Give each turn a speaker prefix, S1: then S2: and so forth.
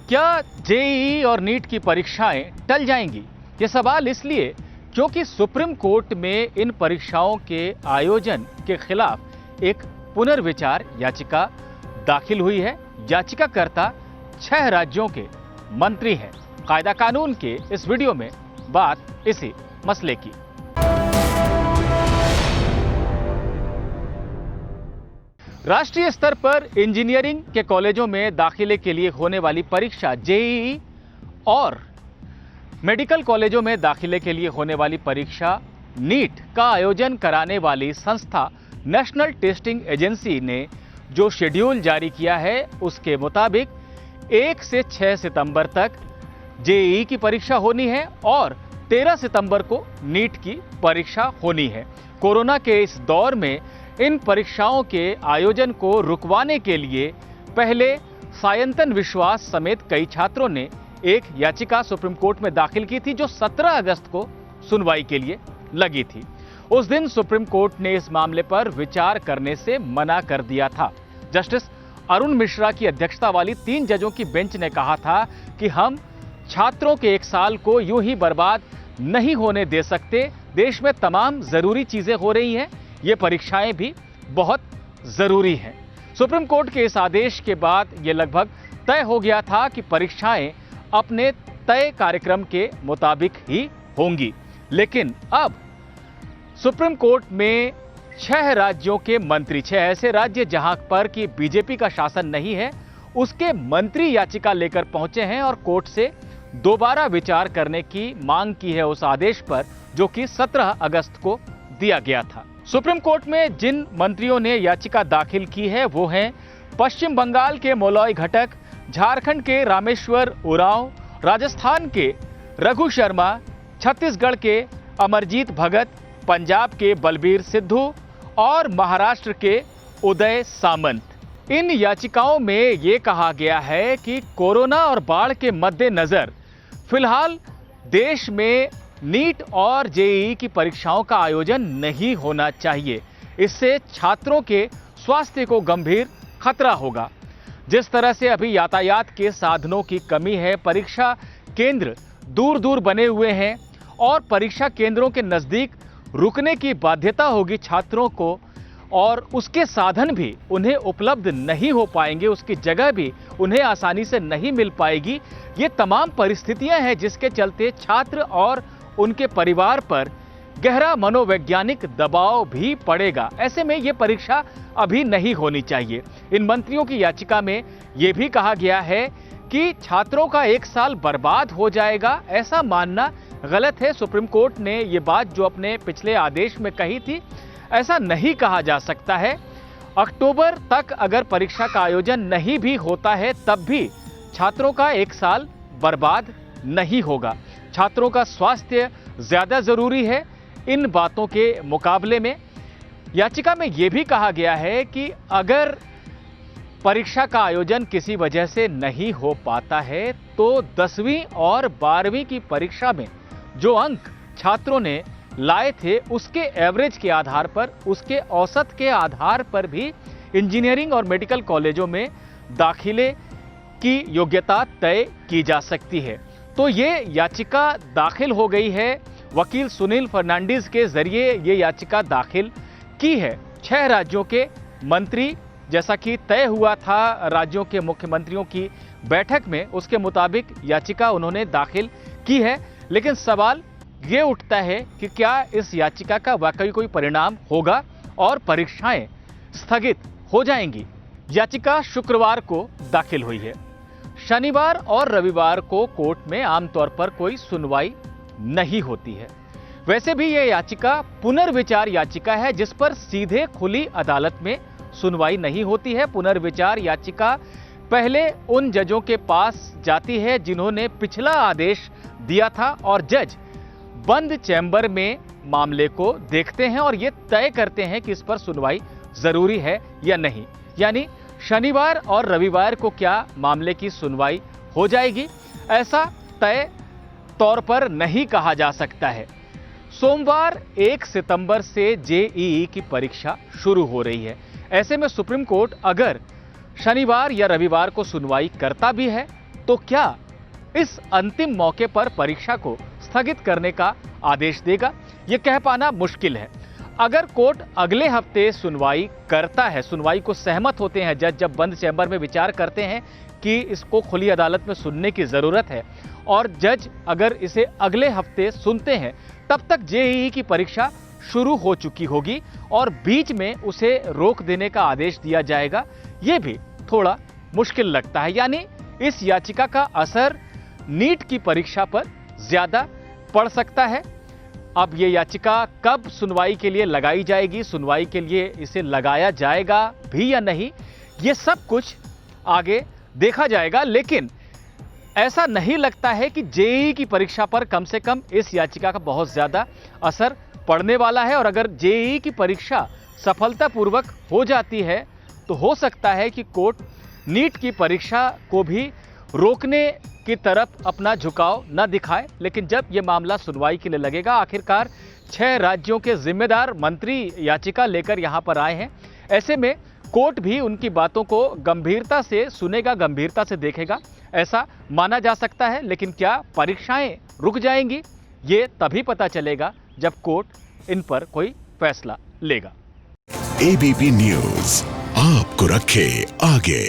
S1: क्या जेईई और नीट की परीक्षाएं टल जाएंगी? ये सवाल इसलिए क्योंकि सुप्रीम कोर्ट में इन परीक्षाओं के आयोजन के खिलाफ एक पुनर्विचार याचिका दाखिल हुई है। याचिकाकर्ता 6 राज्यों के मंत्री हैं। कायदा कानून के इस वीडियो में बात इसी मसले की। राष्ट्रीय स्तर पर इंजीनियरिंग के कॉलेजों में दाखिले के लिए होने वाली परीक्षा जेईई और मेडिकल कॉलेजों में दाखिले के लिए होने वाली परीक्षा नीट का आयोजन कराने वाली संस्था नेशनल टेस्टिंग एजेंसी ने जो शेड्यूल जारी किया है उसके मुताबिक 1 से 6 सितंबर तक जेईई की परीक्षा होनी है और 13 सितंबर को नीट की परीक्षा होनी है। कोरोना के इस दौर में इन परीक्षाओं के आयोजन को रुकवाने के लिए पहले सायंतन विश्वास समेत कई छात्रों ने एक याचिका सुप्रीम कोर्ट में दाखिल की थी जो 17 अगस्त को सुनवाई के लिए लगी थी। उस दिन सुप्रीम कोर्ट ने इस मामले पर विचार करने से मना कर दिया था। जस्टिस अरुण मिश्रा की अध्यक्षता वाली 3 जजों की बेंच ने कहा था कि हम छात्रों के 1 साल को यूं ही बर्बाद नहीं होने दे सकते। देश में तमाम जरूरी चीजें हो रही हैं, ये परीक्षाएं भी बहुत जरूरी हैं। सुप्रीम कोर्ट के इस आदेश के बाद यह लगभग तय हो गया था कि परीक्षाएं अपने तय कार्यक्रम के मुताबिक ही होंगी। लेकिन अब सुप्रीम कोर्ट में 6 राज्यों के मंत्री, 6 ऐसे राज्य जहां पर कि बीजेपी का शासन नहीं है, उसके मंत्री याचिका लेकर पहुंचे हैं और कोर्ट से दोबारा विचार करने की मांग की है उस आदेश पर जो कि 17 अगस्त को दिया गया था। सुप्रीम कोर्ट में जिन मंत्रियों ने याचिका दाखिल की है वो हैं पश्चिम बंगाल के मोलॉय घटक, झारखंड के रामेश्वर उरांव, राजस्थान के रघु शर्मा, छत्तीसगढ़ के अमरजीत भगत, पंजाब के बलबीर सिद्धू और महाराष्ट्र के उदय सामंत। इन याचिकाओं में ये कहा गया है कि कोरोना और बाढ़ के मद्देनजर फिलहाल देश में नीट और जेईई की परीक्षाओं का आयोजन नहीं होना चाहिए। इससे छात्रों के स्वास्थ्य को गंभीर खतरा होगा। जिस तरह से अभी यातायात के साधनों की कमी है, परीक्षा केंद्र दूर दूर बने हुए हैं और परीक्षा केंद्रों के नजदीक रुकने की बाध्यता होगी छात्रों को और उसके साधन भी उन्हें उपलब्ध नहीं हो पाएंगे, उसकी जगह भी उन्हें आसानी से नहीं मिल पाएगी। ये तमाम परिस्थितियां हैं जिसके चलते छात्र और उनके परिवार पर गहरा मनोवैज्ञानिक दबाव भी पड़ेगा। ऐसे में यह परीक्षा अभी नहीं होनी चाहिए। इन मंत्रियों की याचिका में यह भी कहा गया है कि छात्रों का 1 साल बर्बाद हो जाएगा, ऐसा मानना गलत है। सुप्रीम कोर्ट ने यह बात जो अपने पिछले आदेश में कही थी, ऐसा नहीं कहा जा सकता है। अक्टूबर तक अगर परीक्षा का आयोजन नहीं भी होता है तब भी छात्रों का 1 साल बर्बाद नहीं होगा। छात्रों का स्वास्थ्य ज्यादा जरूरी है इन बातों के मुकाबले में। याचिका में यह भी कहा गया है कि अगर परीक्षा का आयोजन किसी वजह से नहीं हो पाता है तो 10वीं और 12वीं की परीक्षा में जो अंक छात्रों ने लाए थे उसके एवरेज के आधार पर, उसके औसत के आधार पर भी इंजीनियरिंग और मेडिकल कॉलेजों में दाखिले की योग्यता तय की जा सकती है। तो ये याचिका दाखिल हो गई है। वकील सुनील फर्नांडीज के जरिए ये याचिका दाखिल की है। 6 राज्यों के मंत्री, जैसा कि तय हुआ था राज्यों के मुख्यमंत्रियों की बैठक में, उसके मुताबिक याचिका उन्होंने दाखिल की है। लेकिन सवाल ये उठता है कि क्या इस याचिका का वाकई कोई परिणाम होगा और परीक्षाएं स्थगित हो जाएंगी। याचिका शुक्रवार को दाखिल हुई है। शनिवार और रविवार को कोर्ट में आमतौर पर कोई सुनवाई नहीं होती है। वैसे भी यह याचिका पुनर्विचार याचिका है जिस पर सीधे खुली अदालत में सुनवाई नहीं होती है। पुनर्विचार याचिका पहले उन जजों के पास जाती है जिन्होंने पिछला आदेश दिया था और जज बंद चैम्बर में मामले को देखते हैं और यह तय करते हैं कि इस पर सुनवाई जरूरी है या नहीं। यानी शनिवार और रविवार को क्या मामले की सुनवाई हो जाएगी, ऐसा तय तौर पर नहीं कहा जा सकता है। सोमवार 1 सितंबर से जेईई की परीक्षा शुरू हो रही है। ऐसे में सुप्रीम कोर्ट अगर शनिवार या रविवार को सुनवाई करता भी है तो क्या इस अंतिम मौके पर परीक्षा को स्थगित करने का आदेश देगा? यह कह पाना मुश्किल है। अगर कोर्ट अगले हफ्ते सुनवाई करता है, सुनवाई को सहमत होते हैं जज, जब बंद चैंबर में विचार करते हैं कि इसको खुली अदालत में सुनने की जरूरत है, और जज अगर इसे अगले हफ्ते सुनते हैं, तब तक जेईई की परीक्षा शुरू हो चुकी होगी और बीच में उसे रोक देने का आदेश दिया जाएगा। यह भी थोड़ा मुश्किल लगता है। यानी इस याचिका का असर नीट की परीक्षा पर ज्यादा पड़ सकता है। अब ये याचिका कब सुनवाई के लिए लगाई जाएगी, सुनवाई के लिए इसे लगाया जाएगा भी या नहीं, ये सब कुछ आगे देखा जाएगा। लेकिन ऐसा नहीं लगता है कि जेईई की परीक्षा पर कम से कम इस याचिका का बहुत ज्यादा असर पड़ने वाला है। और अगर जेईई की परीक्षा सफलतापूर्वक हो जाती है तो हो सकता है कि कोर्ट नीट की परीक्षा को भी रोकने की तरफ अपना झुकाव न दिखाए। लेकिन जब यह मामला सुनवाई के लिए लगेगा, आखिरकार 6 राज्यों के जिम्मेदार मंत्री याचिका लेकर यहां पर आए हैं, ऐसे में कोर्ट भी उनकी बातों को गंभीरता से सुनेगा, गंभीरता से देखेगा, ऐसा माना जा सकता है। लेकिन क्या परीक्षाएं रुक जाएंगी, ये तभी पता चलेगा जब कोर्ट इन पर कोई फैसला लेगा।
S2: एबीपी न्यूज आपको रखे आगे।